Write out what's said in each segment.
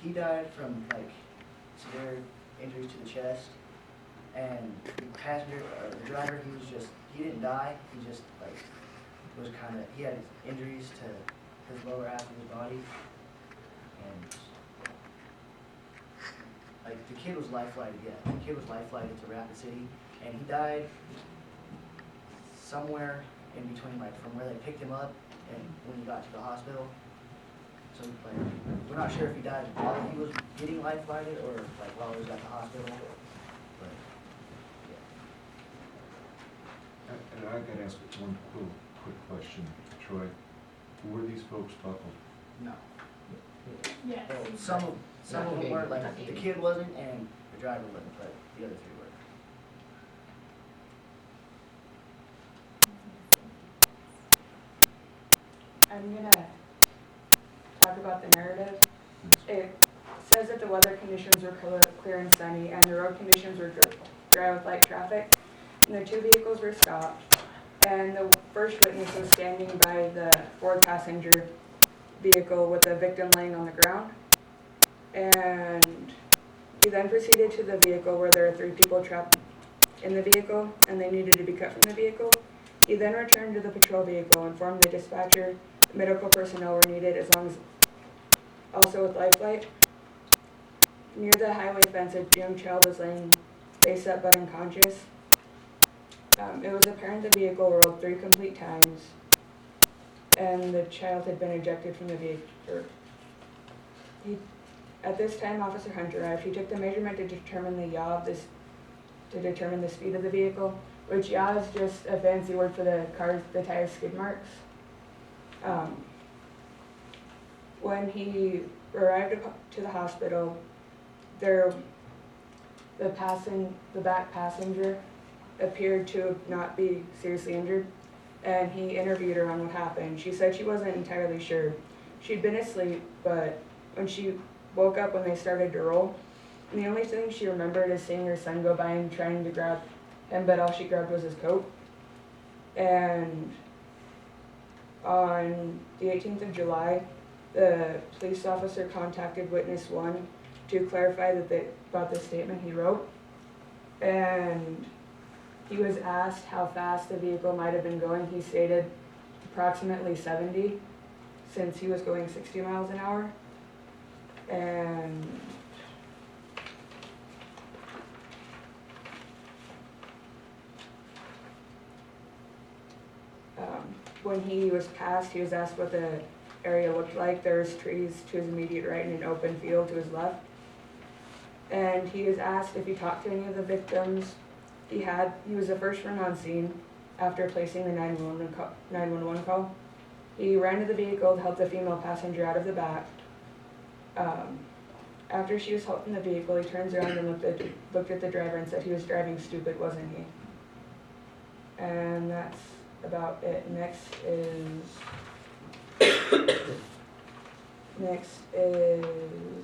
he died from like severe injuries to the chest, and the passenger, the driver, he didn't die. He just like was kind of, he had injuries to his lower half of his body, and like the kid was life flighted. Yeah, the kid was life flighted to Rapid City, and he died somewhere in between, like from where they picked him up and when he got to the hospital. So like, we're not sure if he died while he was getting life flighted or like while he was at the hospital. But yeah. And I got to ask one quick question, Troy. Were these folks buckled? No. Yes. Well, some of them were, like the kid wasn't and the driver wasn't, but the other three were. I'm gonna talk about the narrative. It says that the weather conditions were clear and sunny, and the road conditions were dry with light traffic, and the two vehicles were stopped. And the first witness was standing by the fourth passenger vehicle with the victim laying on the ground. And he then proceeded to the vehicle where there are three people trapped in the vehicle, and they needed to be cut from the vehicle. He then returned to the patrol vehicle and informed the dispatcher medical personnel were needed, as long as also with life flight. Near the highway fence, a young child was laying face up but unconscious. It was apparent the vehicle rolled 3 complete times, and the child had been ejected from the vehicle. At this time, Officer Hunter arrived. He took the measurement to determine the yaw of this, to determine the speed of the vehicle, which yaw is just a fancy word for the tire skid marks. When he arrived to the hospital, the back passenger appeared to not be seriously injured, and he interviewed her on what happened. She said she wasn't entirely sure. She'd been asleep, but when she woke up when they started to roll, and the only thing she remembered is seeing her son go by and trying to grab him, but all she grabbed was his coat. And on the 18th of July, the police officer contacted witness 1 to clarify about the statement he wrote. And he was asked how fast the vehicle might have been going. He stated approximately 70, since he was going 60 miles an hour. And when he was passed, he was asked what the area looked like. There was trees to his immediate right and an open field to his left. And he was asked if he talked to any of the victims. He was the first one on scene after placing the 911 call. He ran to the vehicle and helped the female passenger out of the back. After she was helped in the vehicle, he turns around and looked at the driver and said he was driving stupid, wasn't he? And that's about it. Next is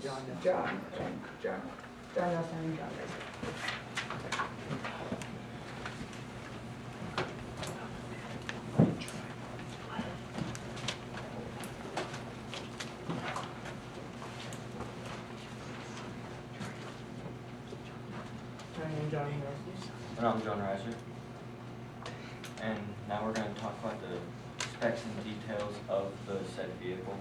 John Nelson and John Rice. And I'm John Reiser. And now we're going to talk about the specs and details of the said vehicle.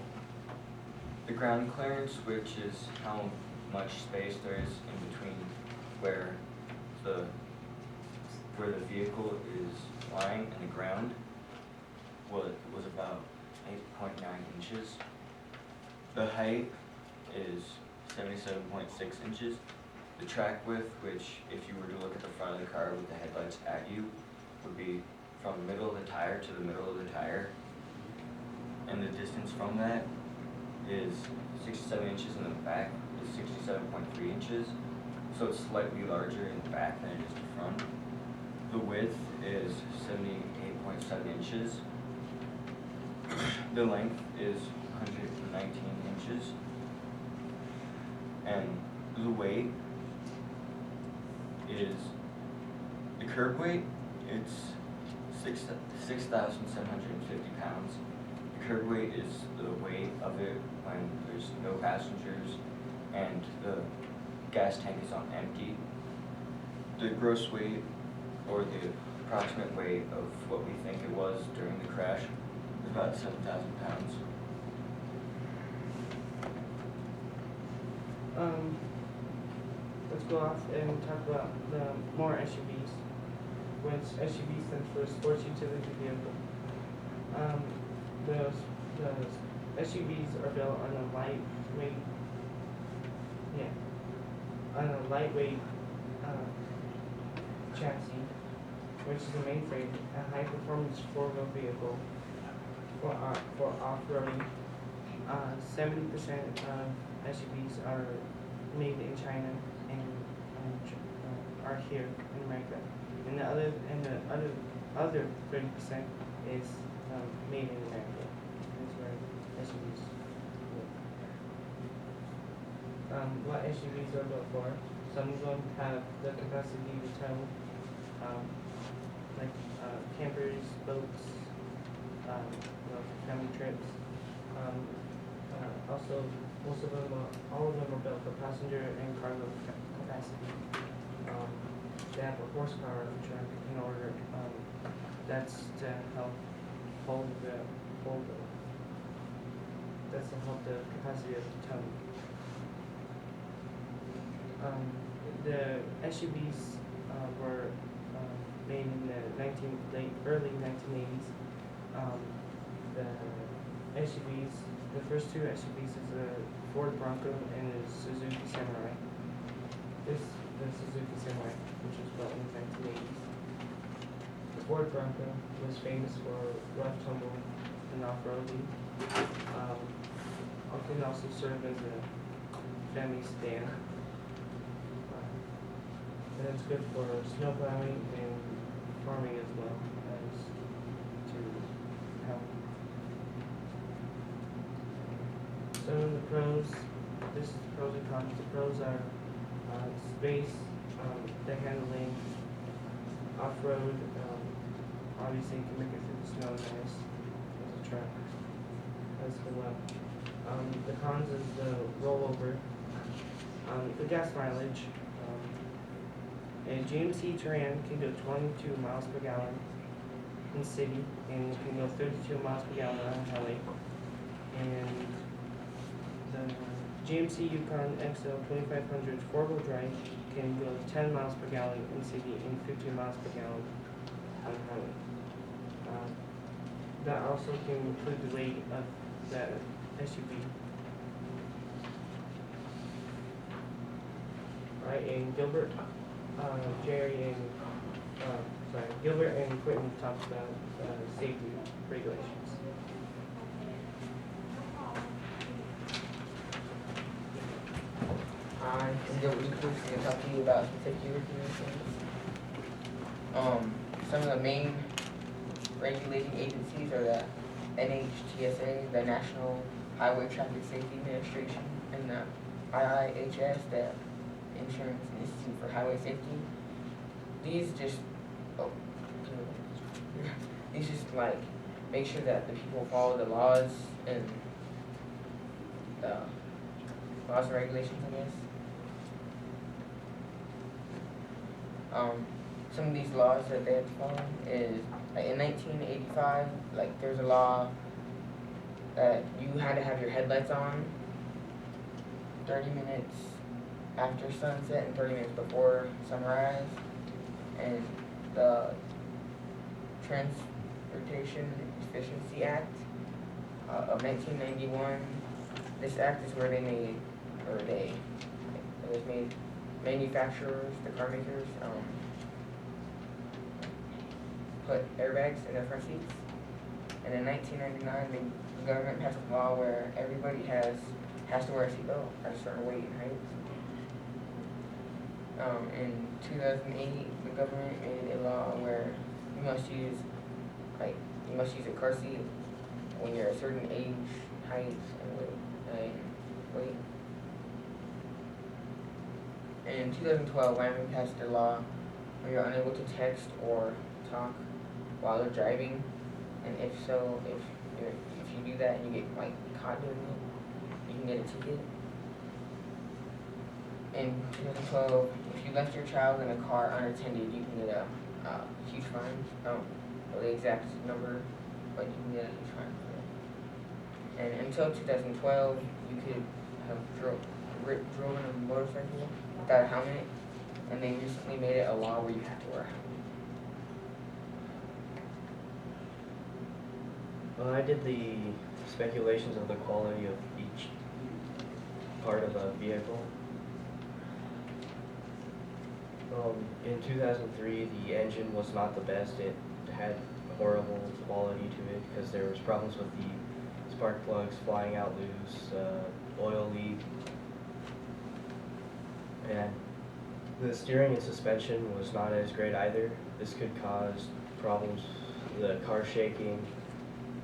The ground clearance, which is how much space there is in between where the vehicle is lying and the ground, was about 8.9 inches. The height is 77.6 inches. The track width, which if you were to look at the front of the car with the headlights at you, would be from the middle of the tire to the middle of the tire. And the distance from that is 67 inches, in the back is 67.3 inches. So it's slightly larger in the back than it is the front. The width is 78.7 inches. The length is 119 inches. And the weight is, the curb weight, it's 6,750 pounds. The curb weight is the weight of it when there's no passengers and the gas tank is on empty. The gross weight or the approximate weight of what we think it was during the crash is about 7,000 pounds. Let's go off and talk about the more SUVs, which SUV stands for Sports Utility Vehicle. The SUVs are built on a lightweight chassis, which is a mainframe, a high-performance four-wheel vehicle for off-roading. 70% of SUVs are made in China and are here in America, and the other 30% is made in America. That's where SUVs live. What SUVs are built for? Some of them have the capacity to tow, like campers, boats, family trips. Also, all of them are built for passenger and cargo capacity. They have a horsepower of the truck in order, that's to help that's to help the capacity of the tow. The SUVs were made in the early 1980s. The first two SUVs is a Ford Bronco and a Suzuki Samurai. The Suzuki Samurai, which was built in the 1980s. The Ford Bronco was famous for rough tumble and off-roading. It can also serve as a family sedan. And it's good for snow plowing and farming as well as to help. So the pros, this is the pros and cons. The pros are space, the handling, off-road, obviously you can make it through the snow nice as a truck. As well. The cons is the rollover, the gas mileage. A GMC Terrain can go 22 miles per gallon in city, and it can go 32 miles per gallon on the highway. And the GMC Yukon XL 2500 four-wheel drive can go 10 miles per gallon in city and 15 miles per gallon on the highway. That also can include the weight of the SUV. Right, and Gilbert and Quentin talked about safety regulations. I'm Gilbert Lucas and talk to you about some safety regulations. Some of the main regulating agencies are the NHTSA, the National Highway Traffic Safety Administration, and the IIHS, the Insurance Institute for Highway Safety. These just like make sure that the people follow the laws and laws and regulations, I guess. Some of these laws that they have to follow is, like in 1985, like there's a law that you had to have your headlights on 30 minutes after sunset and 30 minutes before sunrise. And the Transportation Efficiency Act of 1991, this act is where manufacturers, the car makers, put airbags in their front seats. And in 1999, the government passed a law where everybody has to wear a seatbelt at a certain weight and height. In 2008, the government made a law where you must use a car seat when you're a certain age, height, and weight. In 2012, Wyoming passed a law where you're unable to text or talk while you're driving, and if you do that and you get caught doing it, you can get a ticket. in 2012, if you left your child in a car unattended, you can get a huge fine. I don't know the exact number, but you can get a huge fine for it. And until 2012, you could have driven a motorcycle without a helmet, and they recently made it a law where you have to wear a helmet. Well, I did the speculations of the quality of each part of a vehicle. In 2003, the engine was not the best. It had horrible quality to it because there was problems with the spark plugs flying out loose, oil leak, and the steering and suspension was not as great either. This could cause problems, the car shaking,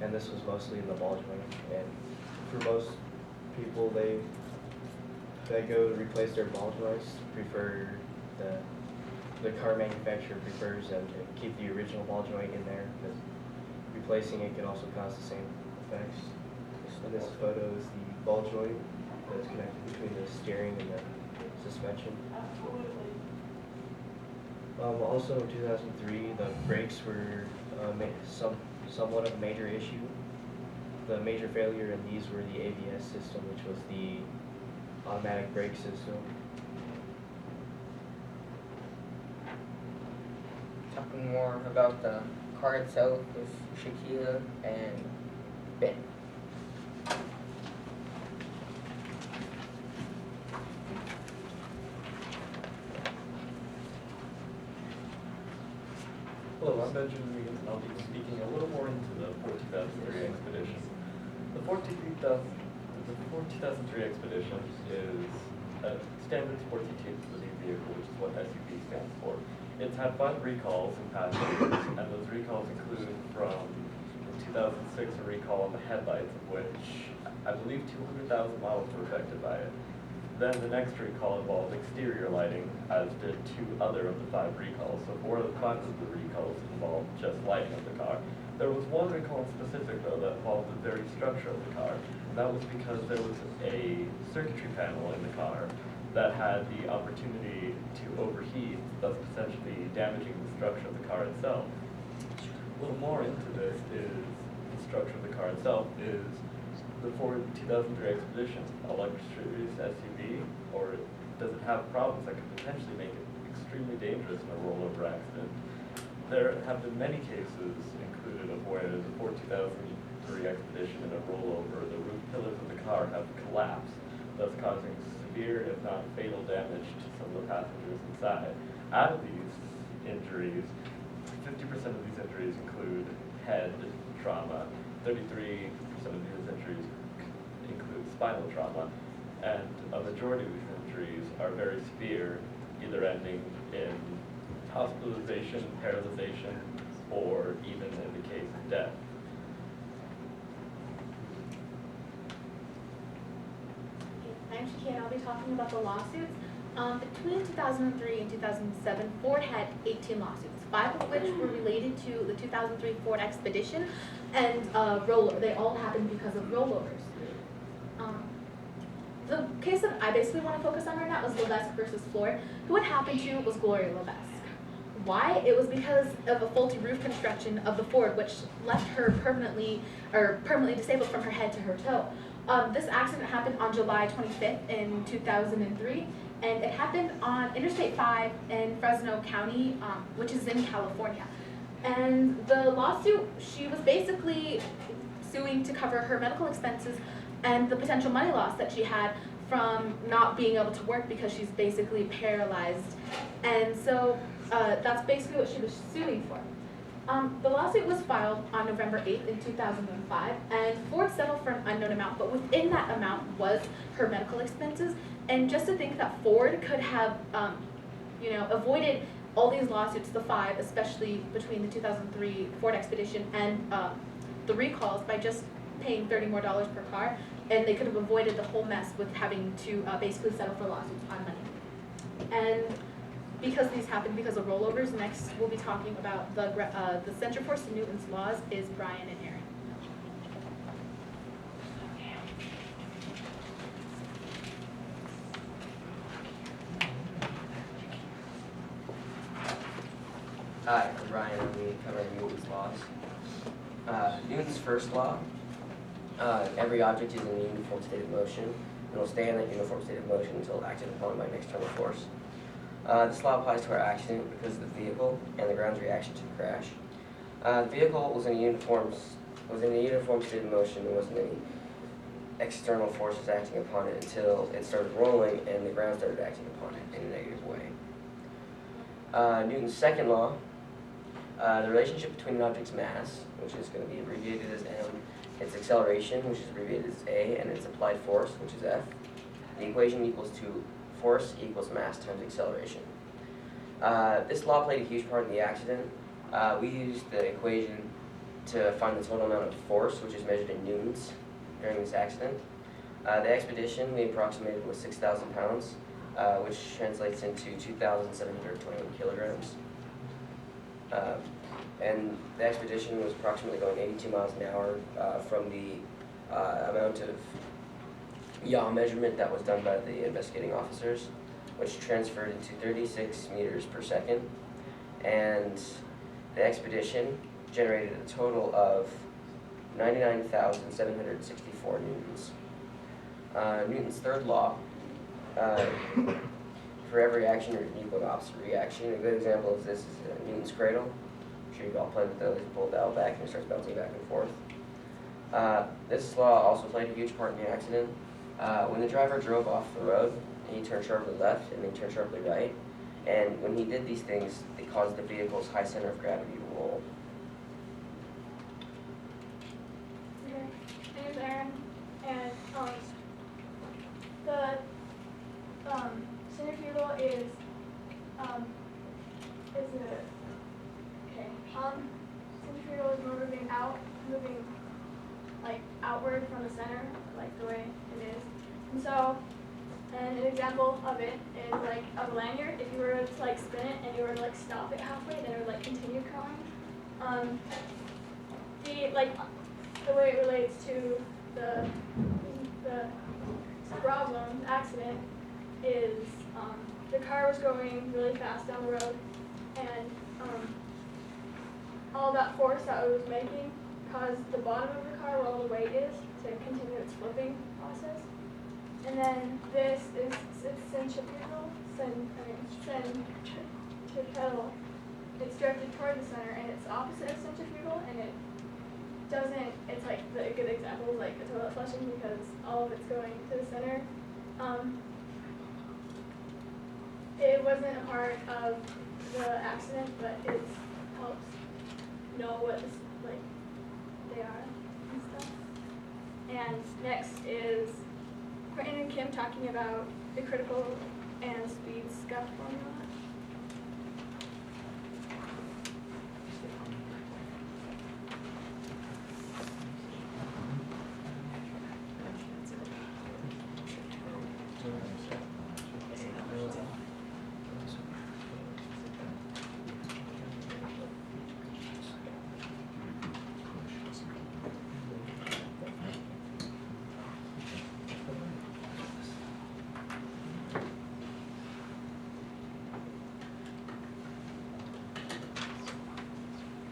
and this was mostly in the ball joint. And for most people, that go to replace their ball joints prefer the car manufacturer prefers them to keep the original ball joint in there because replacing it can also cause the same effects. And this photo is the ball joint that's connected between the steering and the suspension. Also in 2003, the brakes were somewhat of a major issue. The major failure in these were the ABS system, which was the automatic brake system. Talking more about the car itself with Shaquilla and Ben. Hello, I'm Benjamin Regan, and I'll be speaking a little more into the Ford 2003 Expedition. The Ford 2003 Expedition is a standard sports utility vehicle, which is what SUV stands for. It's had 5 recalls in past years, and those recalls include from 2006 a recall on the headlights, of which I believe 200,000 miles were affected by it. Then the next recall involved exterior lighting, as did 2 other of the 5 recalls. So 4 of the 5 of the recalls involved just lighting of the car. There was 1 recall in specific, though, that involved the very structure of the car. And that was because there was a circuitry panel in the car that had the opportunity to overheat, thus potentially damaging the structure of the car itself. A little more into this is the structure of the car itself is the Ford 2003 Expedition, a luxurious SUV, or does it have problems that could potentially make it extremely dangerous in a rollover accident? There have been many cases included of where the Ford 2003 Expedition in a rollover, the roof pillars of the car have collapsed, thus causing severe, if not fatal, damage to some of the passengers inside. Out of these injuries, 50% of these injuries include head trauma, 33% of these injuries include spinal trauma, and a majority of these injuries are very severe, either ending in hospitalization, paralyzation, or even in the case of death. I'm Shaquilla, and I'll be talking about the lawsuits. Between 2003 and 2007, Ford had 18 lawsuits, 5 of which were related to the 2003 Ford Expedition and rollover. They all happened because of rollovers. The case that I basically want to focus on right now is Levesque versus Ford. Who it happened to was Gloria Levesque. Why? It was because of a faulty roof construction of the Ford, which left her permanently disabled from her head to her toe. This accident happened on July 25th in 2003, and it happened on Interstate 5 in Fresno County, which is in California. And the lawsuit, she was basically suing to cover her medical expenses and the potential money loss that she had from not being able to work because she's basically paralyzed. And so that's basically what she was suing for. The lawsuit was filed on November 8th in 2005, and Ford settled for an unknown amount, but within that amount was her medical expenses. And just to think that Ford could have, avoided all these lawsuits, the 5, especially between the 2003 Ford Expedition and the recalls, by just paying $30 more per car, and they could have avoided the whole mess with having to basically settle for lawsuits on money. And because these happened because of rollovers, next we'll be talking about the Center for Newton's laws is Brian and Aaron. Hi, I'm Ryan. I'm going to be covering Newton's laws. Newton's first law, every object is in a uniform state of motion and will stay in that uniform state of motion until acted upon by an external force. This law applies to our accident because of the vehicle and the ground's reaction to the crash. The vehicle was in a uniform state of motion and wasn't any external forces acting upon it until it started rolling and the ground started acting upon it in a negative way. Newton's second law, the relationship between an object's mass, which is going to be abbreviated as m, its acceleration, which is abbreviated as a, and its applied force, which is f. The equation equals to force equals mass times acceleration. This law played a huge part in the accident. We used the equation to find the total amount of force, which is measured in newtons, during this accident. The expedition we approximated was 6,000 pounds, which translates into 2,721 kilograms. And the expedition was approximately going 82 miles an hour from the amount of yaw measurement that was done by the investigating officers, which transferred into 36 meters per second. And the expedition generated a total of 99,764 newtons. Newton's third law, for every action there's an equal and opposite reaction. A good example of this is Newton's cradle. I'm sure you've all played with those. You pull the dial back and it starts bouncing back and forth. This law also played a huge part in the accident. When the driver drove off the road, he turned sharply left and then turned sharply right. And when he did these things, it caused the vehicle's high center of gravity to roll. Okay, my name's Aaron, and the centrifugal is centrifugal is moving like outward from the center, like the way it is. And so, and an example of it is like a lanyard. If you were to like spin it and you were to like stop it halfway, then it would like continue going. The way it relates to the problem, the accident, is the car was going really fast down the road, and all that force that it was making caused the bottom of the car, where all the weight is, to continue its flipping process. And then this is centrifugal. It's directed toward the center, and it's opposite of centrifugal, and it doesn't. It's like a good example is like a toilet flushing, because all of it's going to the center. It wasn't a part of the accident, but it helps know what like they are and stuff. And next is Quentin and Kim talking about the critical and speed scuff formula.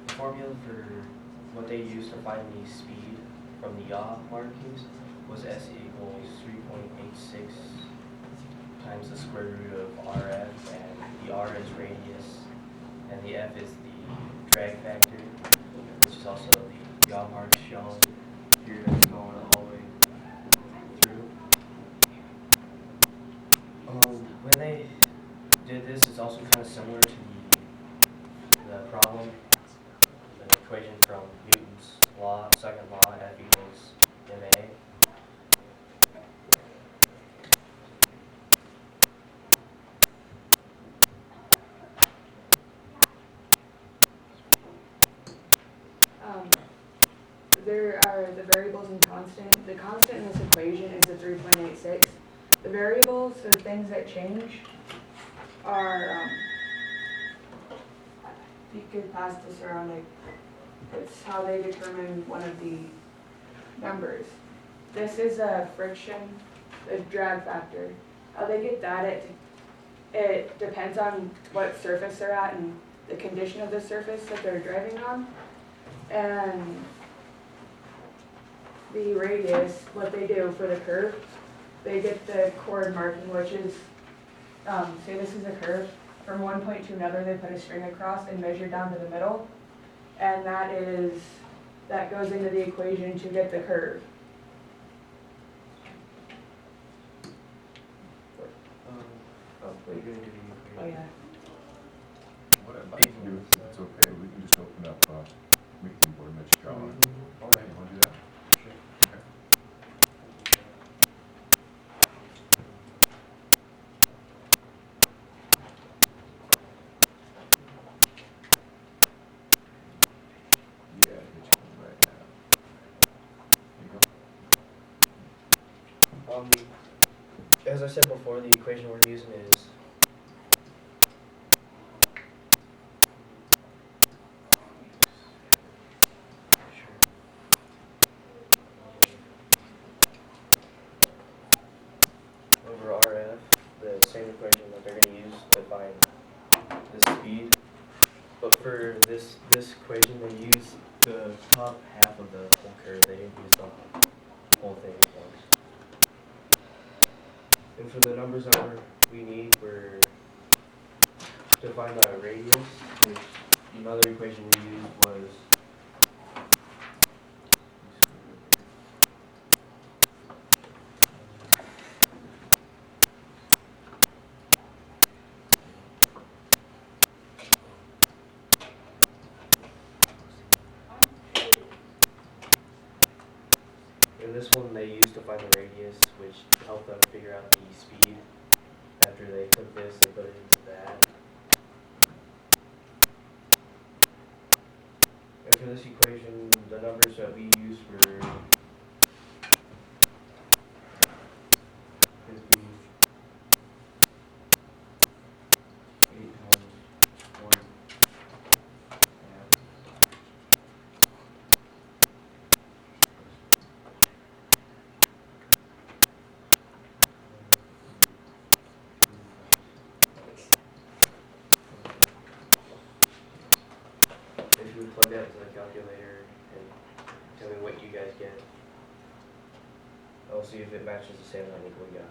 The formula for what they used to find the speed from the yaw markings was S equals 3.86 times the square root of RF, and the R is radius, and the F is the drag factor, which is also the yaw marks shown here that's going all the way through. When they did this, it's also kind of similar to the problem, the equation from Newton's law, second law, F equals ma. There are the variables and constant. The constant in this equation is the 3.86. The variables, so the things that change, are, you could pass this around, like, it's how they determine one of the numbers. This is a friction, the drag factor. How they get that, it depends on what surface they're at and the condition of the surface that they're driving on. And the radius, what they do for the curve, they get the chord marking, which is, say this is a curve, from one point to another, they put a string across and measure down to the middle. And that goes into the equation to get the curve. Wait, you're gonna do the Oh, yeah. What I'd like to do, if it's okay, we can just open up, meeting board and let you draw on it. All right, you wanna do that? Sure. Okay. Yeah, I'll get you one right now. There you go. As I said before, the equation we're using is over RF, the same equation that they're going to use to find the speed. But for this equation, they use the top half of the whole curve. They didn't use the whole thing at once. And for the numbers that we need, we're to find the radius, which another equation we used was and this one they used to find the radius, which helped them figure out the speed. After they took this, they put it into that. And for this equation, the numbers that we used were 50, 8 times 1 half. If you would plug that into the calculator and tell me what you guys get, I'll see if it matches the same number we got.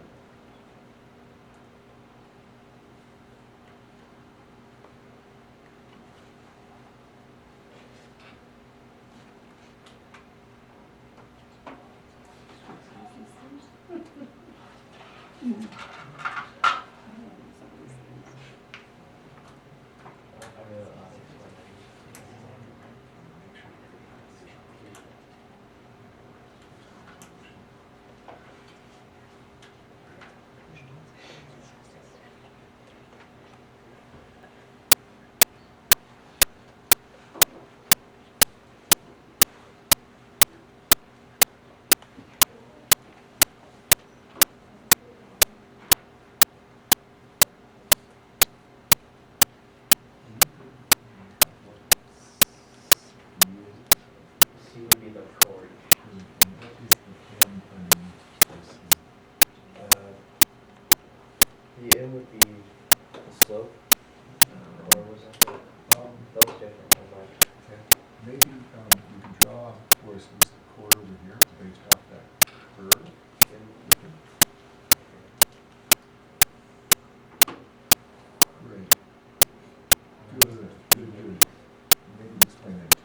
C would be the chord. What is the form underneath this? The M would be the slope, or was that that was different on mine. Okay, maybe you can draw for us this chord over here based off that curve. Great. Good. Maybe explain that to me.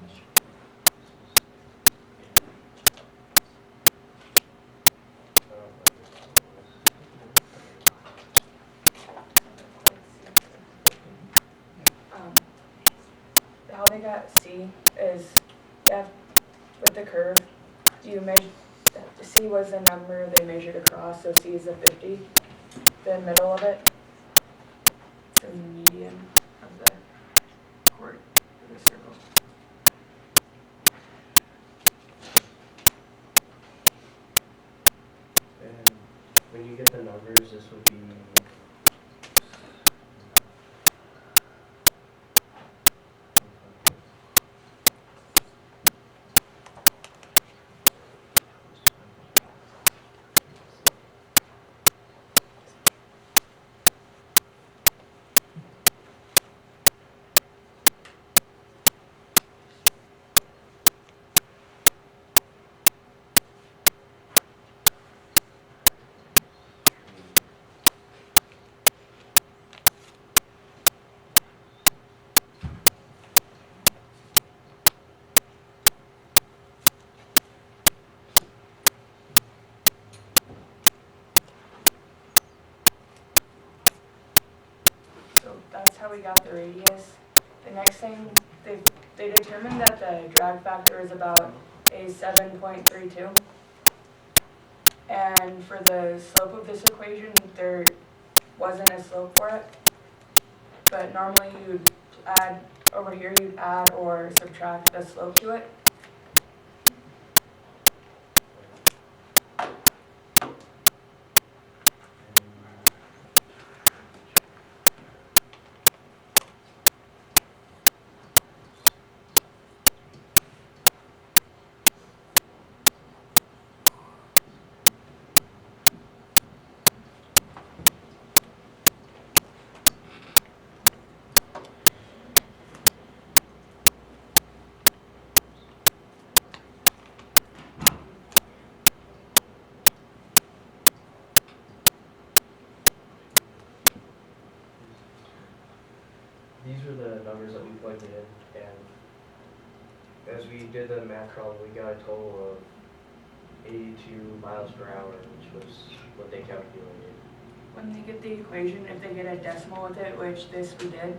How they got C is that with the curve, you measure, the C was the number they measured across, so C is the 50. The middle of it, the median of the chord for the circle. And when you get the numbers, this would be how we got the radius. The next thing, they determined that the drag factor is about a 7.32. And for the slope of this equation, there wasn't a slope for it. But normally you'd add, over here you'd add or subtract the slope to it. These were the numbers that we plugged in, and as we did the math problem, we got a total of 82 miles per hour, which was what they calculated. When they get the equation, if they get a decimal with it, which this we did,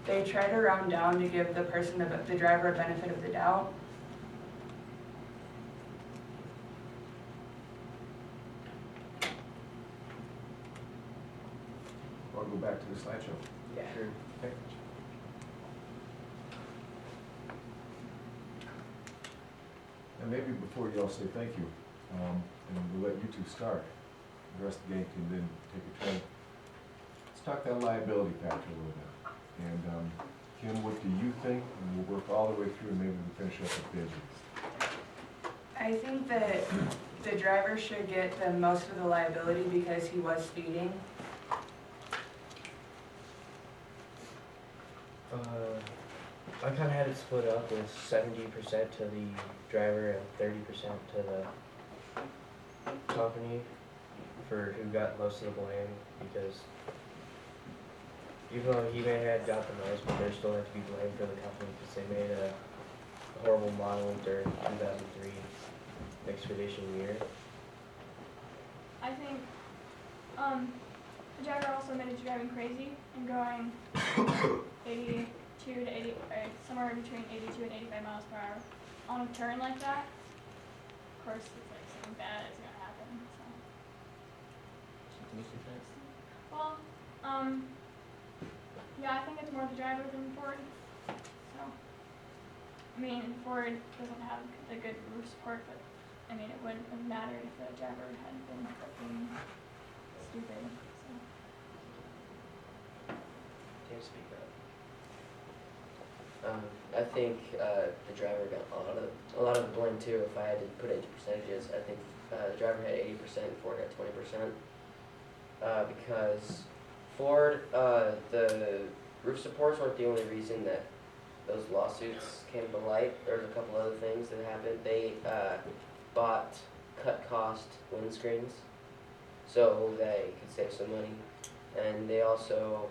they try to round down to give the person, the driver, a benefit of the doubt. Want to go back to the slideshow? Yeah. Sure. Okay. And maybe before you all say thank you, and we'll let you two start, the rest of the gang can then take a turn. Let's talk that liability factor a little bit. And Kim, what do you think? And we'll work all the way through and maybe we'll finish up with Bisbee. I think that the driver should get the most of the liability because he was speeding. I kind of had it split up with 70% to the driver and 30% to the company for who got most of the blame, because even though he may have got the most, but there still had to be blame for the company because they made a horrible model during 2003 expedition year. I think the driver also admitted to driving crazy and going 82 to 80, or somewhere between 82 and 85 miles per hour on a turn like that. Of course, it's like something bad is gonna happen. So. Well, yeah, I think it's more the driver than Ford. So, I mean, Ford doesn't have the good roof support, but I mean, it wouldn't have mattered if the driver hadn't been fucking stupid. So. Can't speak up. I think the driver got a lot of the blame too. If I had to put it into percentages, I think the driver had 80%, Ford had 20%. Because Ford, the roof supports weren't the only reason that those lawsuits came to light. There's a couple other things that happened. They bought cut cost windscreens so they could save some money, and they also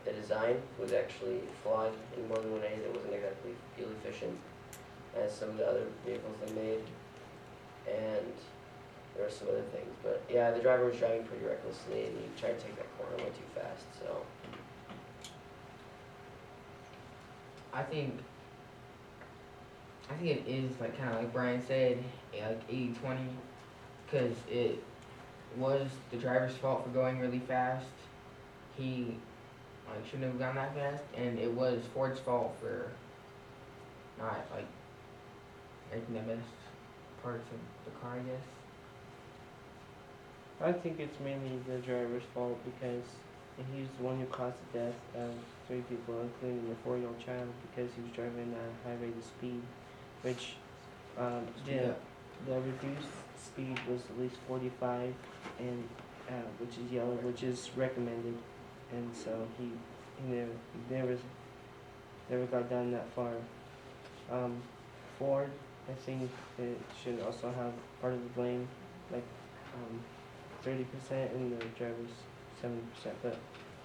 the design was actually flawed in more than one way. It wasn't exactly fuel efficient as some of the other vehicles they made, and there were some other things. But yeah, the driver was driving pretty recklessly, and he tried to take that corner way too fast. So I think it is like kind of like Brian said, like 80-20, because it was the driver's fault for going really fast. He like shouldn't have gone that fast, and it was Ford's fault for not like making the best parts of the car, I guess. I think it's mainly the driver's fault because he's the one who caused the death of 3 people, including a 4-year-old child, because he was driving at a high rate of speed, which the reduced speed was at least 45, and which is yellow, which is recommended, and so he never got down that far. Ford, I think it should also have part of the blame, like 30% and the driver's 70%, but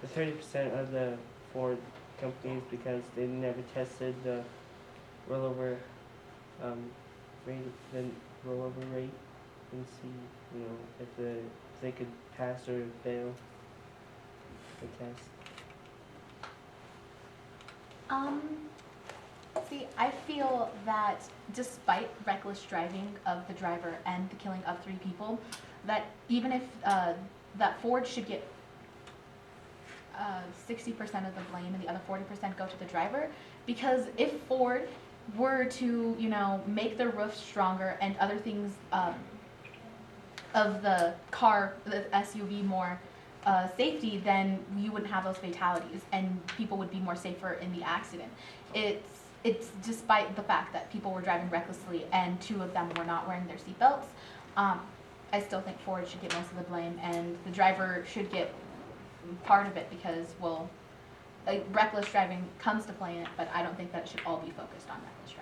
the 30% of the Ford company is because they never tested the rollover rate and see, if they could pass or fail the test. Um, See, I feel that despite reckless driving of the driver and the killing of 3 people, that even if that Ford should get 60% of the blame and the other 40% go to the driver, because if Ford were to, make their roof stronger and other things of the car, the SUV more safety, then you wouldn't have those fatalities and people would be more safer in the accident. It's despite the fact that people were driving recklessly and 2 of them were not wearing their seatbelts. I still think Ford should get most of the blame and the driver should get part of it because, well, like, reckless driving comes to play in it, but I don't think that it should all be focused on reckless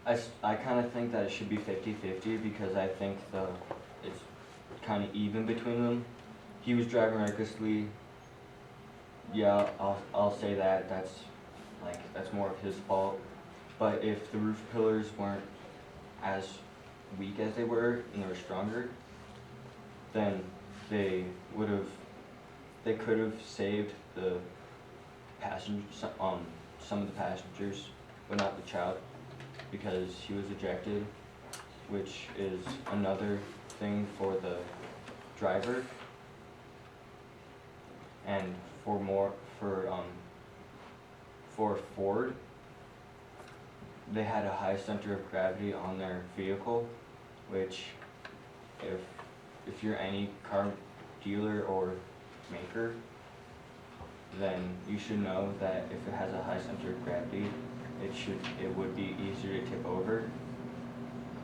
driving. I kind of think that it should be 50-50 because I think it's kind of even between them. He was driving recklessly. Yeah, I'll say that. That's more of his fault. But if the roof pillars weren't as weak as they were and they were stronger, then they could have saved the passengers, some of the passengers, but not the child, because he was ejected, which is another thing for the driver. And for Ford, they had a high center of gravity on their vehicle, which if you're any car dealer or maker, then you should know that if it has a high center of gravity, it would be easier to tip over,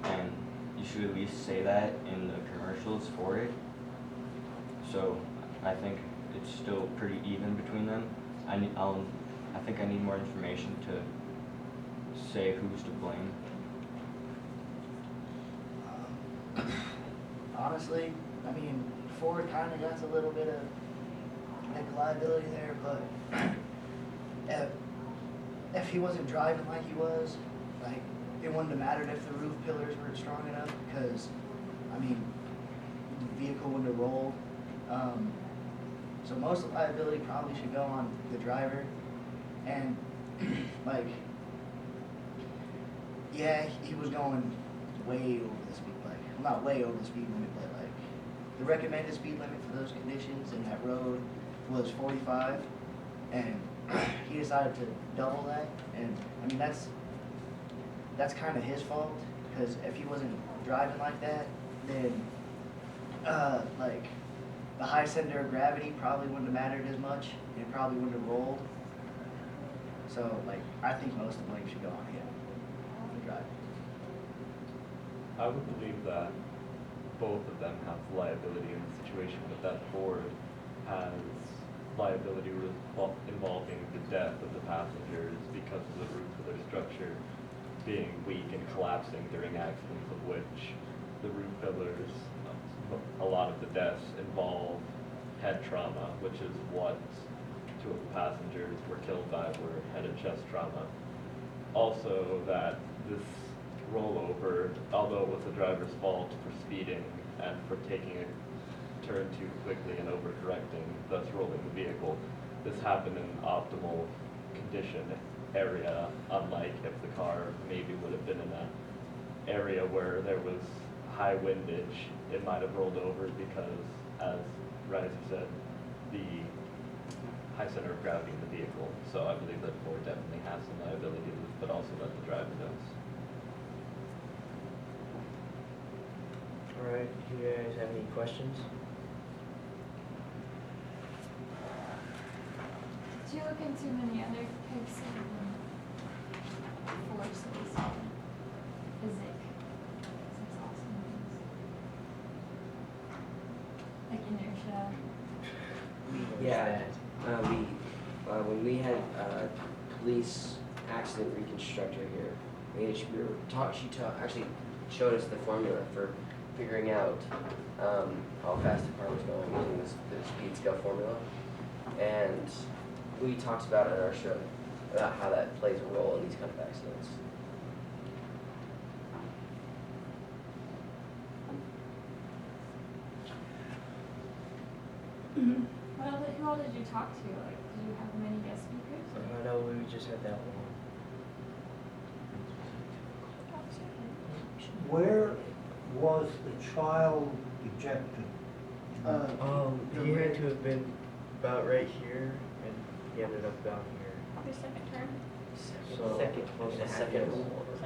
and you should at least say that in the commercials for it. So I think it's still pretty even between them. I think I need more information to say who's to blame. Honestly, I mean, Ford kind of got a little bit of liability there, but if he wasn't driving like he was, like, it wouldn't have mattered if the roof pillars weren't strong enough, because, I mean, the vehicle wouldn't have rolled. So most of the liability probably should go on the driver, and like, yeah, he was going way over the speed, like, well, not way over the speed limit, but like, the recommended speed limit for those conditions in that road was 45, and he decided to double that, and I mean, that's kind of his fault, because if he wasn't driving like that, then like, the high center of gravity probably wouldn't have mattered as much, and it probably wouldn't have rolled. So, like, I think most of the blame should go on him, the driver. I would believe that both of them have liability in the situation, but that Ford has liability involving the death of the passengers because of the roof of their structure being weak and collapsing during accidents, of which the roof pillars, a lot of the deaths involve head trauma, which is what 2 of the passengers were killed by, were head and chest trauma. Also, that this rollover, although it was the driver's fault for speeding and for taking a turn too quickly and overcorrecting, thus rolling the vehicle, this happened in an optimal condition area, unlike if the car maybe would have been in an area where there was high windage, it might have rolled over because, as Risey said, the high center of gravity in the vehicle. So I believe that Ford definitely has some liability, but also that the driver does. All right, do you guys have any questions? Did you look into many other types of forces, physics, awesome things? Like inertia? Yeah, when we had police accident reconstructor here, she actually showed us the formula for figuring out how fast the car was going using the speed scale formula, and we talked about it in our show about how that plays a role in these kind of accidents. What who all did you talk to? Like, did you have many guest speakers? No, we just had that one. Where was the child ejected? He had to have been about right here, and he ended up down here. Your second term? So, Second.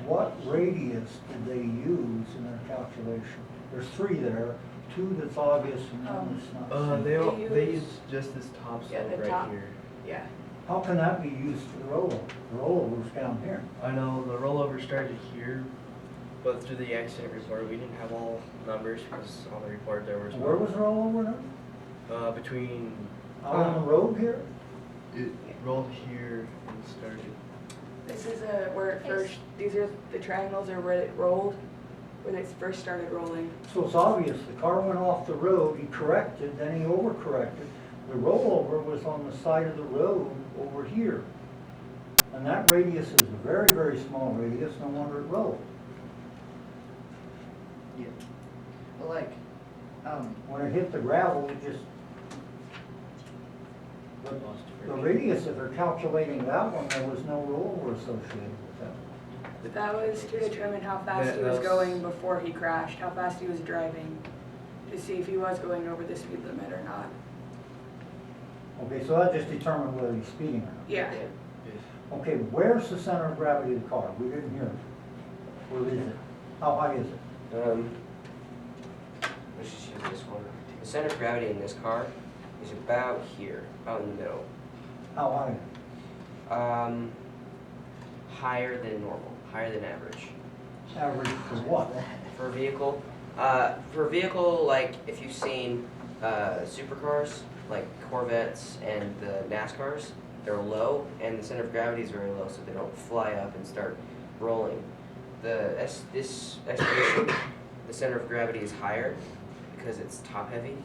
What radius did they use in their calculation? There's three there, two that's obvious and one that's not. they used just this top Yeah, slope the right top. here. Yeah. How can that be used for the rollover? The rollover's down here. I know the rollover started here, but through the accident report, we didn't have all numbers because on the report there was. Where was the rollover now? Between. Out on the road here? It rolled here and started. This is where it first, these are, the triangles are where it rolled, when it first started rolling. So it's obvious, the car went off the road, he corrected, then he overcorrected. The rollover was on the side of the road over here. And that radius is a very, very small radius, no wonder it rolled. Yeah. Well, like, When it hit the gravel, it just, the radius, if they're calculating that one, there was no rollover associated with that. That was to determine how fast he was going before he crashed, how fast he was driving, to see if he was going over the speed limit or not. Okay, so that just determined whether he's speeding or not. Yeah. Okay, where's the center of gravity of the car? We didn't hear it. Where is it? How high is it? Let's just use this one. The center of gravity in this car is about here, about in the middle. How high? Higher than normal, higher than average. Average for what? For a vehicle, like if you've seen supercars, like Corvettes and the NASCARs, they're low, and the center of gravity is very low, so they don't fly up and start rolling. This expedition, the center of gravity is higher because it's top heavy.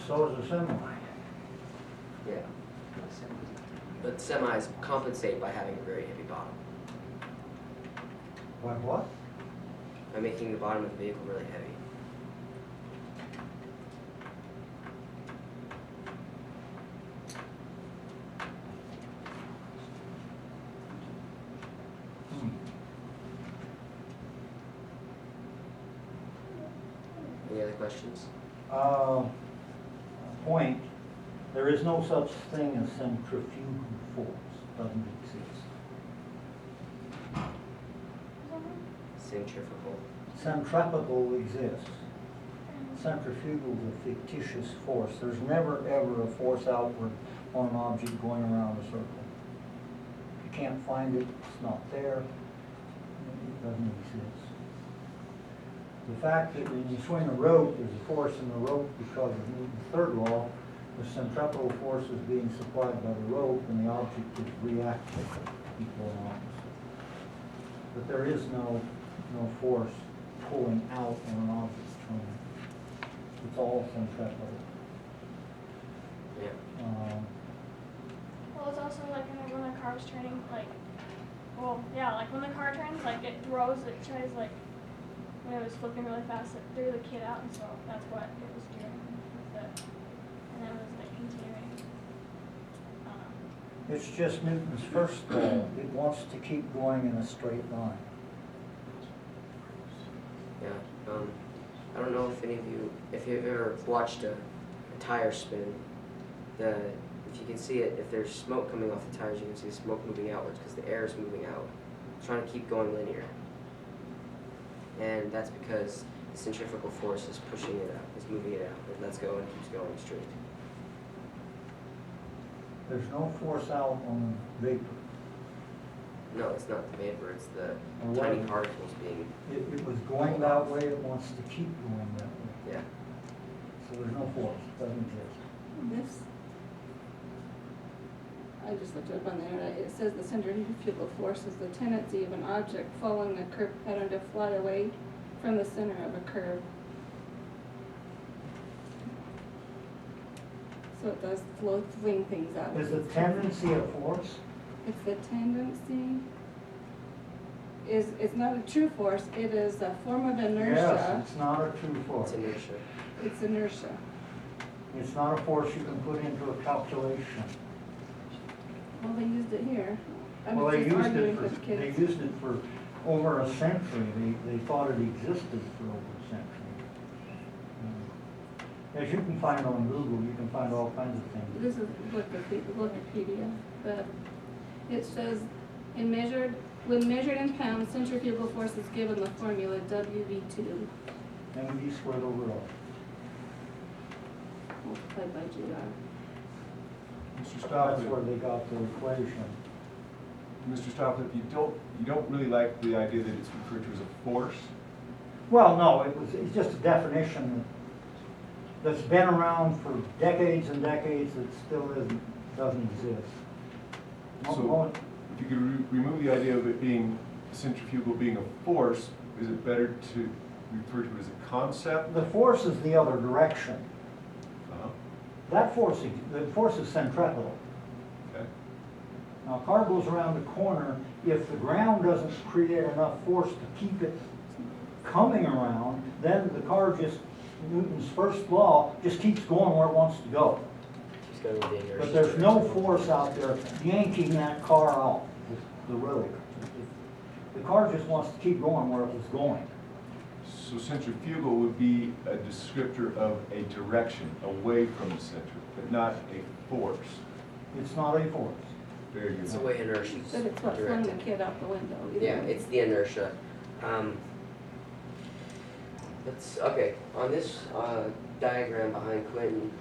So is a semi. Yeah. But semis compensate by having a very heavy bottom, By what? by making the bottom of the vehicle really heavy. Any other questions? Point, there is no such thing as centrifugal force, doesn't exist. Centrifugal. Centripetal exists. Centrifugal is a fictitious force. There's never ever a force outward on an object going around a circle. You can't find it, it's not there, it doesn't exist. The fact that when you swing a rope, there's a force in the rope because of Newton's third law, the centripetal force is being supplied by the rope and the object is reacting equal and opposite. But there is no force pulling out on an object turning. It's all centripetal. Yeah. Well, it's also like when the car's turning, like, well, yeah, like when the car turns, like it throws, it tries like, when it was flipping really fast, it threw the kid out, and so that's what it was doing with it. And then it was like continuing. It's just Newton's first law. It wants to keep going in a straight line. Yeah. I don't know if any of you, if you've ever watched a tire spin, if you can see it, if there's smoke coming off the tires, you can see smoke moving outwards because the air is moving out. It's trying to keep going linear. And that's because the centrifugal force is pushing it out, is moving it out. It lets go and keeps going straight. There's no force out on vapor. No, it's not the vapor, it's the Or tiny what? particles being, It was going that way, it wants to keep going that way. yeah. So there's no force, doesn't exist. This, I just looked it up on the internet, it says the centrifugal force is the tendency of an object following a curved pattern to fly away from the center of a curve. So it does fling things out. Is the tendency a force? It's the tendency, it's not a true force, it is a form of Yes, inertia. it's not a true force. It's inertia. It's inertia. It's not a force you can put into a calculation. Well, they used it here. I'm Well, they just used arguing it for for, the they kids. used it for over a century. They thought it existed for over a century. As you can find on Google, you can find all kinds of things. This is Wikipedia, but it says, when measured in pounds, centrifugal force is given the formula WV2 MV squared over R. multiplied by GR. Mr. That's where Stopley, they got the equation. Mr. Stopley, you don't really like the idea that it's referred to as a force? Well, no, it's just a definition that's been around for decades and decades that still doesn't exist. So, if you could remove the idea of it being centrifugal being a force, is it better to refer to it as a concept? The force is the other direction. Uh-huh. That force, the force is centripetal. Okay. Now, a car goes around the corner, if the ground doesn't create enough force to keep it coming around, then the car just, Newton's first law, just keeps going where it wants to go. Just go with the inertia. But there's no force out there yanking that car out the road. The car just wants to keep going where it was going. So centrifugal would be a descriptor of a direction away from the center, but not a force. It's not a force. Very good. It's the way inertia is But it's what flung the directed. kid out the window. either Yeah, way. it's the inertia. Okay, on this diagram behind Quentin,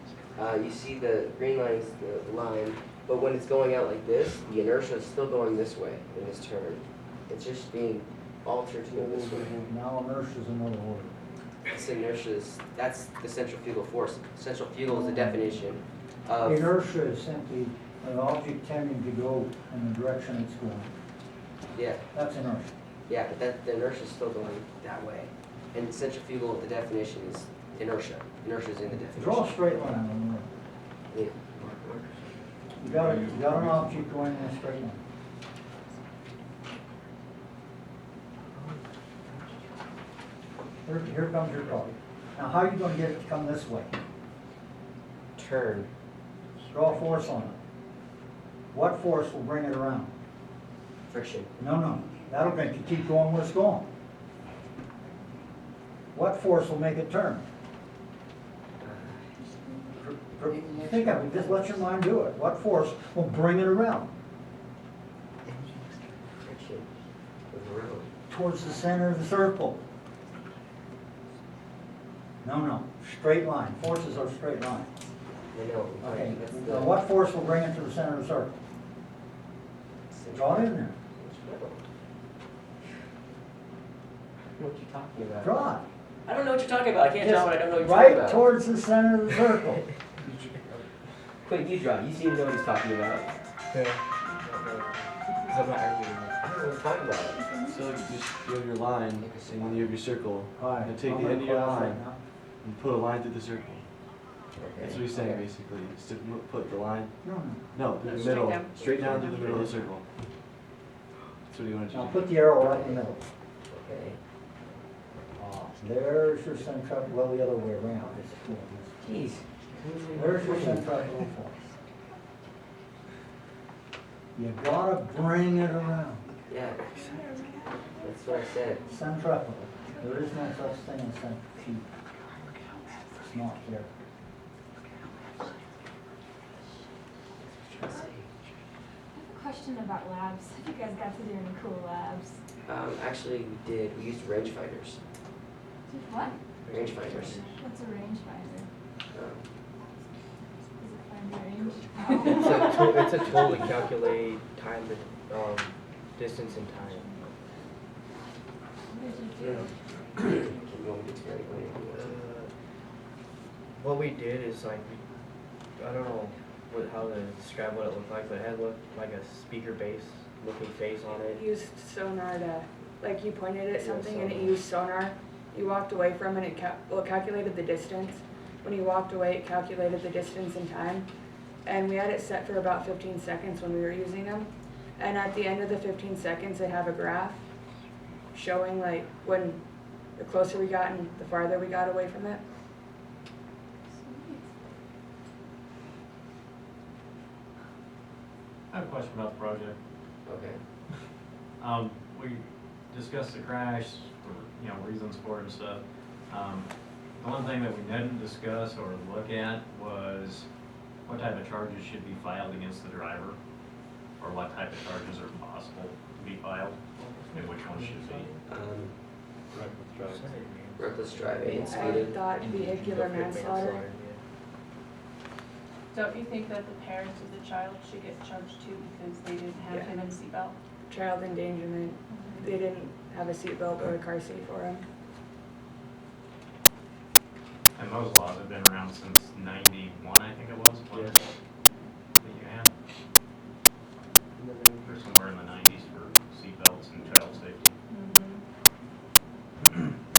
you see the green line's the line, but when it's going out like this, the inertia is still going this way in this turn. It's just being altered to go this way. Now inertia is another word. This inertia that's the centrifugal force. Centrifugal is the definition of, Inertia is simply an object tending to go in the direction it's going. yeah, That's inertia. yeah, but the inertia is still going that way. And centrifugal, the definition is inertia. Inertia is in the definition. Draw a straight line on Yeah. there. You got an object going in a straight line. Here comes your car. Now, how are you gonna get it to come this way? Turn. Draw a force on it. What force will bring it around? Friction. No. That'll make it keep going where it's going. What force will make it turn? Think of it, just let your mind do it. What force will bring it around? Friction with the road. Towards the center of the circle. No, straight line. Forces are straight line. I know. Okay, That's the now what force will bring it to the center of the circle? Draw it in there. I don't know what you're talking about. Draw it. I don't know what you're talking about. I can't draw what I don't know what you're Right talking about. towards the center of the circle. Quit, you draw. You seem to know what he's talking about. Okay. I'm not arguing. I don't know what he's talking about. So you have your line, and then you have your circle. All right, And take I'm the gonna end of your class line right now. and put a line through the circle. That's what he's saying Okay. basically, is to put the line, No. no, through the Straight middle, down. straight down through the middle of the circle. That's what he wanted you Now to do. put the arrow right in the middle. Okay. There's your centripetal, well, the other way around. Jeez. There's your centripetal force. You gotta bring it around. Yeah. That's what I said. Centripetal. There is no such thing as centrifuge. It's not there. I have a question about labs. If you guys got to do any cool labs. Actually, we did. We used rangefinders. What? Rangefinders. What's a rangefinder? Um, Does it find your range? It's a tool to calculate time, distance and time. What did you do? Can you want me to explain it? What we did is like, I don't know how to describe what it looked like, but it had looked like a speaker base looking face on it. Used sonar to, like you pointed at Yeah, something and it sonar. used sonar. You walked away from it, it calculated the distance. When you walked away, it calculated the distance and time. And we had it set for about 15 seconds when we were using them. And at the end of the 15 seconds, they have a graph showing like when the closer we got and the farther we got away from it. have a question about the project. Okay. We discussed the crash, for, reasons for it and stuff. The one thing that we didn't discuss or look at was what type of charges should be filed against the driver, or what type of charges are possible to be filed, and which ones should be. Reckless driving, I speeding. thought vehicular manslaughter. Don't you think that the parents of the child should get charged too because they didn't have him in a seatbelt? Child endangerment. They didn't have a seatbelt or a car seat for him. And those laws have been around since '91, I think it was. Yes. That you had, or somewhere in the '90s for seatbelts and child safety.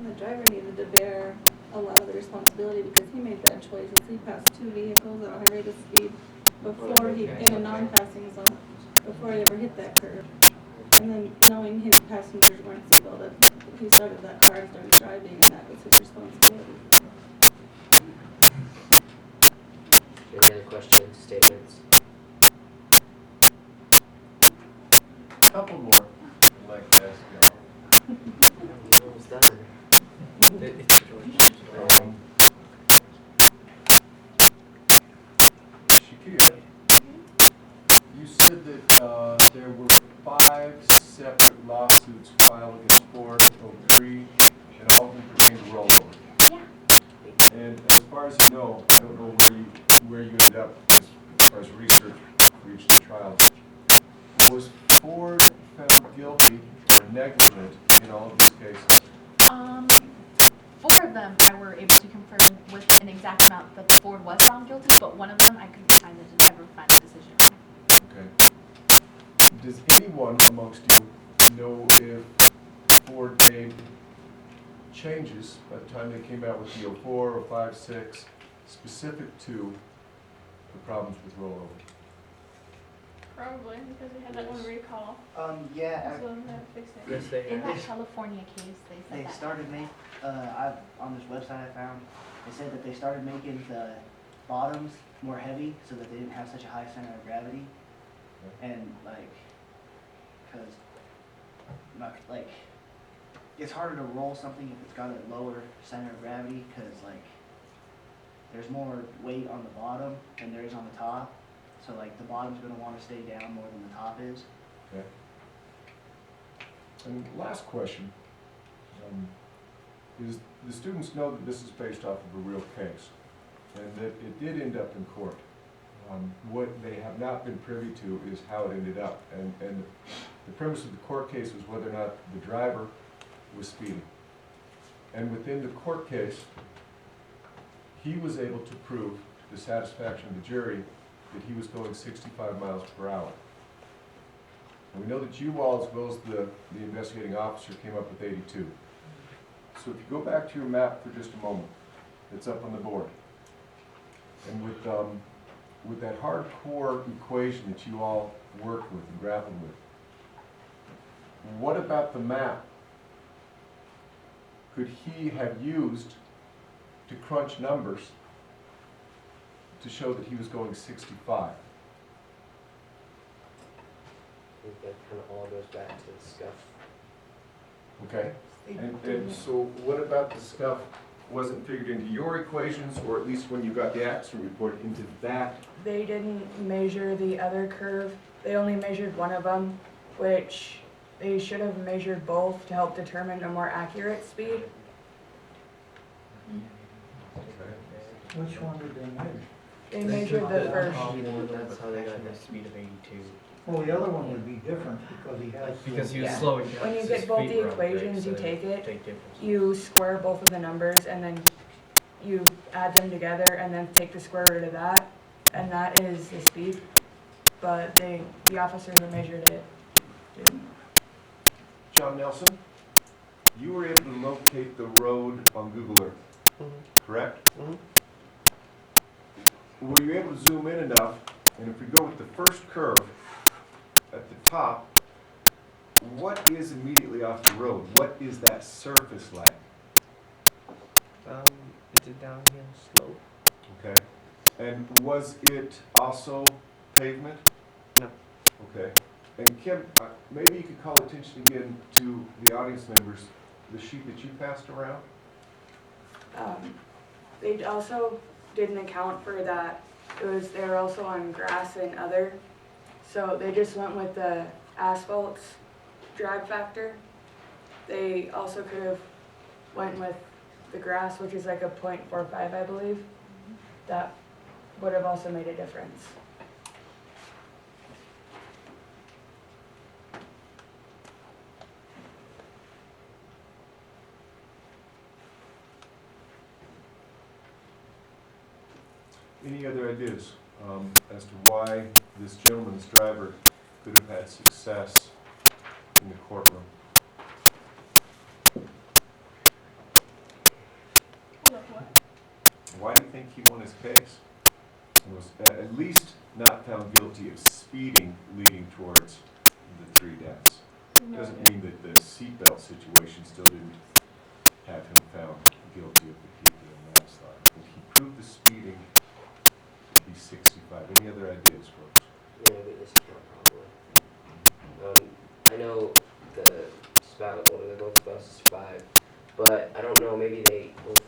The driver needed to bear a lot of the responsibility because he made bad choices. He passed 2 vehicles at a high rate of speed before he, in a non-passing zone, before he ever hit that curve. And then knowing his passengers weren't seatbelted, he started that car and started driving, and that was his responsibility. Any other questions, statements? Couple more I'd like to ask y'all. Almost done. Shakira, you said that there were 5 separate lawsuits filed against Ford, 03, and all of them pertain to rollover. Yeah. And as far as you know, I don't know where you ended up as far as research reached the trial. Was Ford found guilty or negligent in all of these cases? 4 of them I were able to confirm with an exact amount that Ford was found guilty, but one of them I couldn't find ever find a decision. Okay. Does anyone amongst you know if Ford made changes by the time they came out with the 04 or 5, 6 specific to the problems with rollover? Probably, because they had that one recall. Yeah, That's when they fixed it. Yes, they In have. that California case, they said they that. started on this website I found, they said that they started making the bottoms more heavy so that they didn't have such a high center of gravity. And it's harder to roll something if it's got a lower center of gravity, because there's more weight on the bottom than there is on the top. So the bottom's gonna wanna stay down more than the top is. Okay. And last question, is the students know that this is based off of a real case, and that it did end up in court. What they have not been privy to is how it ended up, and the premise of the court case was whether or not the driver was speeding. And within the court case, he was able to prove to the satisfaction of the jury that he was going 65 miles per hour. And we know that you all, as well as the investigating officer, came up with 82. So if you go back to your map for just a moment, it's up on the board. And with that hardcore equation that you all worked with and grappled with, what about the map could he have used to crunch numbers to show that he was going 65? I think that kind of all goes back to the scuff. Okay? And so what about the scuff wasn't figured into your equations, or at least when you got the accident report, into that? They didn't measure the other curve. They only measured one of them, which they should have measured both to help determine a more accurate speed. Which one did they measure? They measured the first. That's how they got the speed of 82. Well, the other one would be different because he has. Because he was Yeah. slowing down. When you his get both feet the were on brakes, equations, you so take it, big difference. you square both of the numbers, and then you add them together, and then take the square root of that, and that is the speed. But the officers who measured it didn't. John Nelson, you were able to locate the road on Google Earth, correct? Were you able to zoom in enough, and if we go with the first curve at the top, what is immediately off the road? What is that surface like? It's a downhill slope. Okay. And was it also pavement? No. Okay. And Kim, maybe you could call attention again to the audience members, the sheet that you passed around? They also didn't account for that. They were also on grass and other. So they just went with the asphalt's drag factor. They also could have went with the grass, which is like a 0.45, I believe. That would have also made a difference. Any other ideas as to why this gentleman's driver could have had success in the courtroom? Why do you think he won his case? He was at least not found guilty of speeding leading towards the 3 deaths. Doesn't mean that the seatbelt situation still didn't have him found guilty of the manslaughter. But he proved the speeding to be 65. Any other ideas, folks? Yeah, witness account probably. I know the spouse, one of the both spouses survived, but I don't know, maybe they both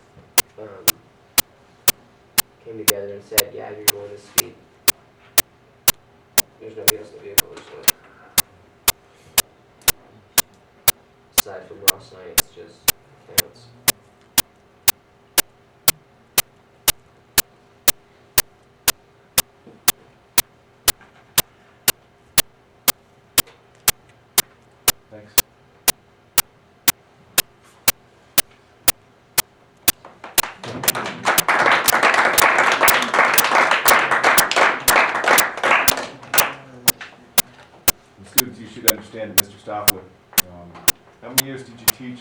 came together and said, yeah, you're going to speed. There's nobody else in the vehicle, so. Aside from raw science, just counts. Thanks. And students, you should understand, Mr. Stoffler, how many years did you teach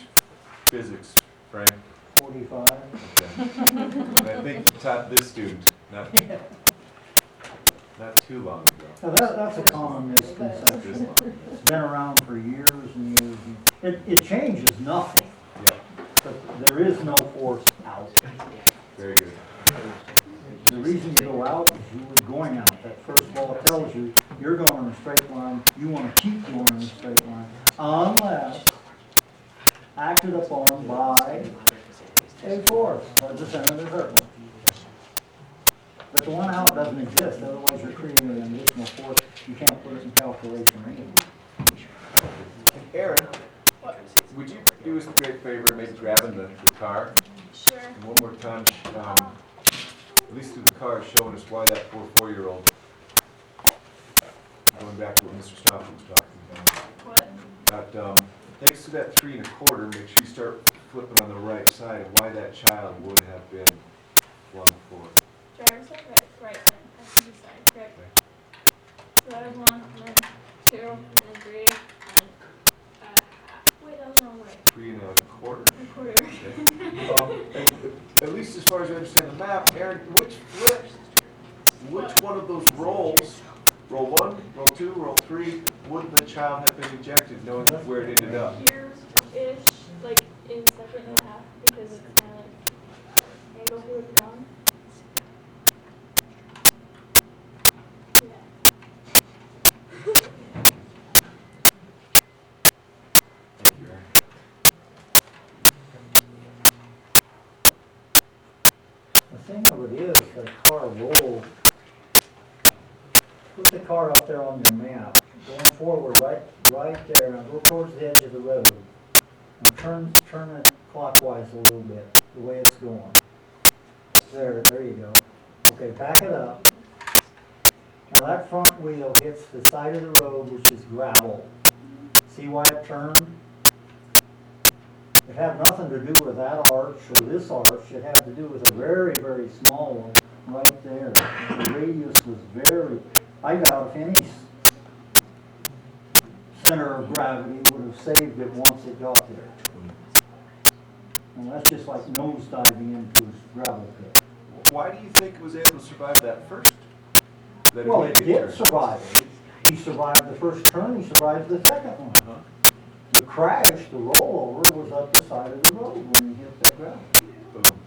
physics, Frank? 45. Okay. And I think you taught this student not too long ago. Now that's a common misconception. It's been around for years and years. It changes nothing, Yeah, but there is no force out. very good. The reason you go out is you were going out. That first ball tells you you're going in a straight line. You want to keep going in a straight line unless acted upon by a force, or the center of the circle. But the one out doesn't exist, otherwise you're creating an additional force. You can't put it in calculation either. Aaron, would you do us a great favor, maybe grabbing the car? Sure. And one more time, at least through the car, showing us why that poor 4-year-old, going back to what Mr. Stoffel was talking about. What? Thanks to that 3 1/4, make sure you start flipping on the right side and why that child would have been 1 4. Driver's side, right then. Passenger side, correct. So that was 1, and then 2, and then 3, and wait, that was the wrong way. 3 1/4. A quarter. Okay. At least as far as I understand the map, Aaron, which one of those rolls, roll 1, roll 2, roll 3, would the child have been ejected knowing where it ended up? Here-ish, like in second and a half, because it's kind of like angle here with the gun. Yeah. Thank you, Aaron. The thing of it is, the car rolled. Put the car up there on your map, going forward, right there, now go towards the edge of the road. And turn it clockwise a little bit, the way it's going. There you go. Okay, back it up. Now that front wheel hits the side of the road, which is gravel. See why it turned? It had nothing to do with that arch or this arch. It had to do with a very, very small one right there. The radius was very, I doubt if any center of gravity would have saved it once it got there. And that's just like nose diving into a gravel pit. Why do you think it was able to survive that first? Well, it did survive it. He survived the first turn, he survived the second one. Uh-huh. The crash, the rollover, was up the side of the road when he hit that gravel. Boom.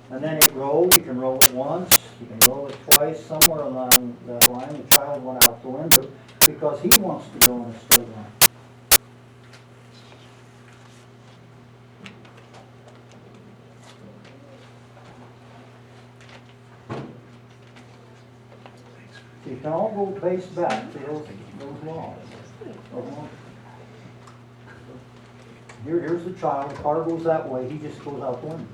And then it rolled, you can roll it once, you can roll it twice, somewhere along that line, the child went out the window because he wants to go in a straight line. So you can all go based back to those laws. Here's the child, the car goes that way, he just goes out the window.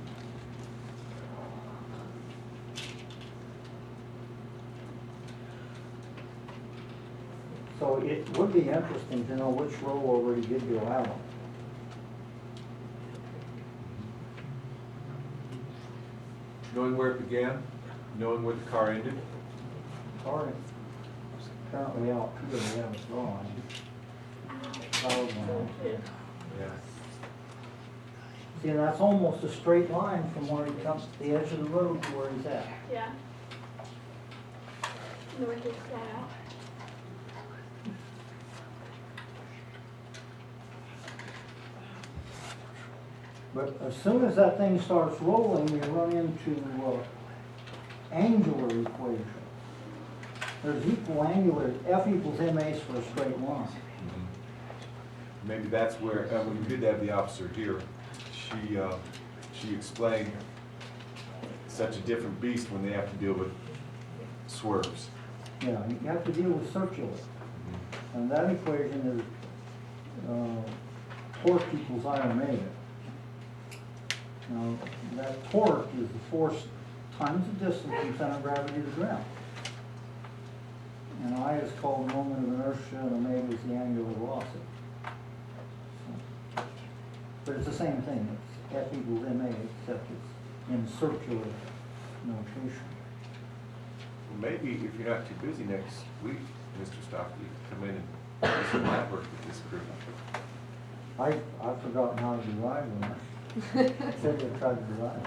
So it would be interesting to know which row already did go out. Knowing where it began, knowing where the car ended. Car is currently out here, we have it drawn. Child went out here. Yeah. See, and that's almost a straight line from where he comes to the edge of the road to where he's at. Yeah. North is flat out. But as soon as that thing starts rolling, you run into angular equation. There's equal angular, F equals MA for a straight line. Maybe that's where, when we did have the officer here, she explained such a different beast when they have to deal with swerves. Yeah, you have to deal with circular. And that equation is torque equals I omega. Now, that torque is the force times the distance from center of gravity to the ground. And I is called the moment of inertia, and omega is the angular velocity. So, but it's the same thing. It's F equals ma, except it's in circular notation. Well, maybe if you're not too busy next week, Mr. Stockton, you can come in and do some lab work with this group. I've forgotten how to derive one. I said I tried to derive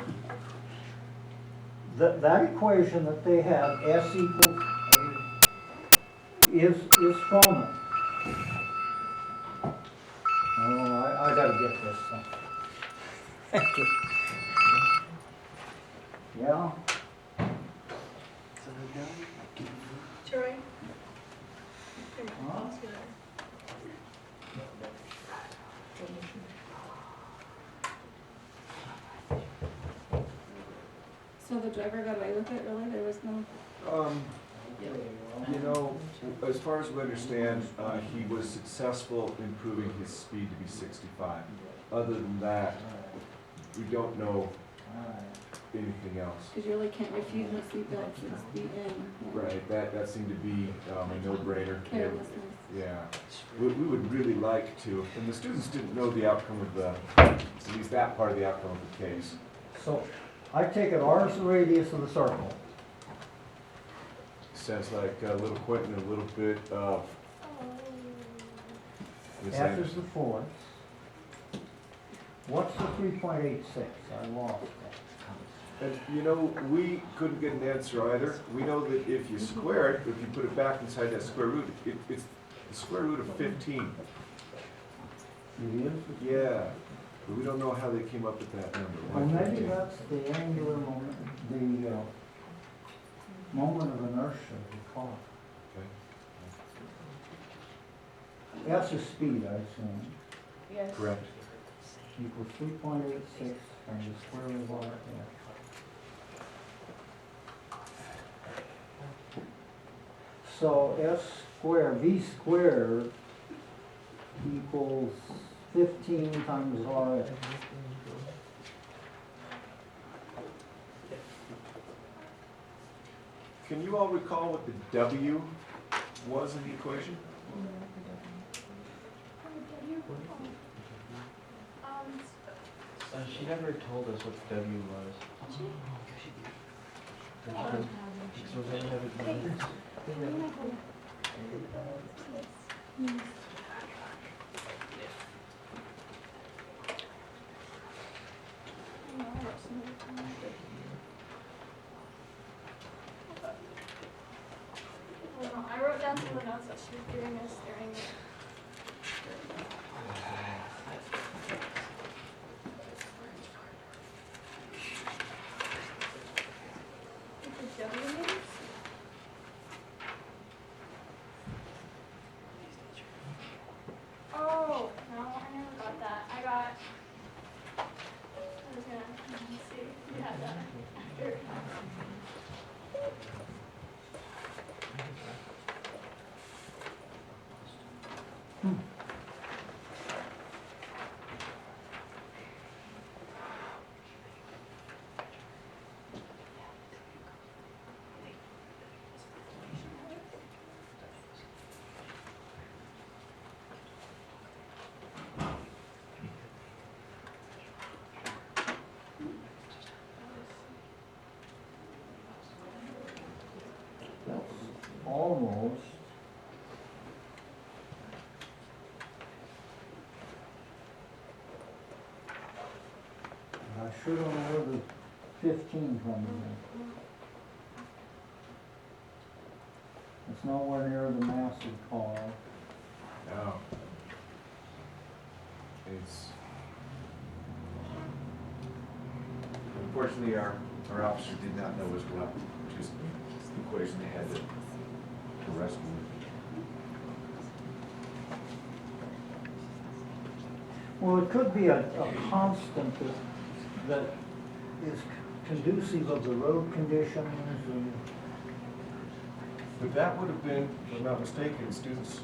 it. That equation that they have, S equals, is from it. Oh, I gotta get this stuff. Thank you. Yeah? Troy? Huh? So the driver got away with it, really? There was no, You know, as far as we understand, he was successful in proving his speed to be 65. Other than that, we don't know anything else. because you really can't refute the seatbelts and speed in. Right, that seemed to be a no-brainer. Carelessness. Yeah, we would really like to, and the students didn't know the outcome of at least that part of the outcome of the case. So, I take it R is the radius of the circle. Sounds like little Quentin and a little bit of Miss F is Anderson. the force. What's the 3.86? I lost that. And you know, we couldn't get an answer either. We know that if you square it, if you put it back inside that square root, it's the square root of 15. It is? Yeah, but we don't know how they came up with that number. Well, Why maybe 15? that's the angular moment, the moment of inertia, we call it. That's the speed, I assume, Yes. Correct. equals 3.86 and the square root of R. So S squared, V squared equals 15 times R. Can you all recall what the W was in the equation? She never told us what the W was. So we didn't have it. I wrote down some of the notes that she was giving us during it. W maybe? That's almost. I sure don't know where the 15 comes in. It's nowhere near the massive car. No. It's, unfortunately, our officer did not know as well, just the equation they had to rescue. Well, it could be a constant that is conducive of the road conditions and. But that would have been, if I'm not mistaken, students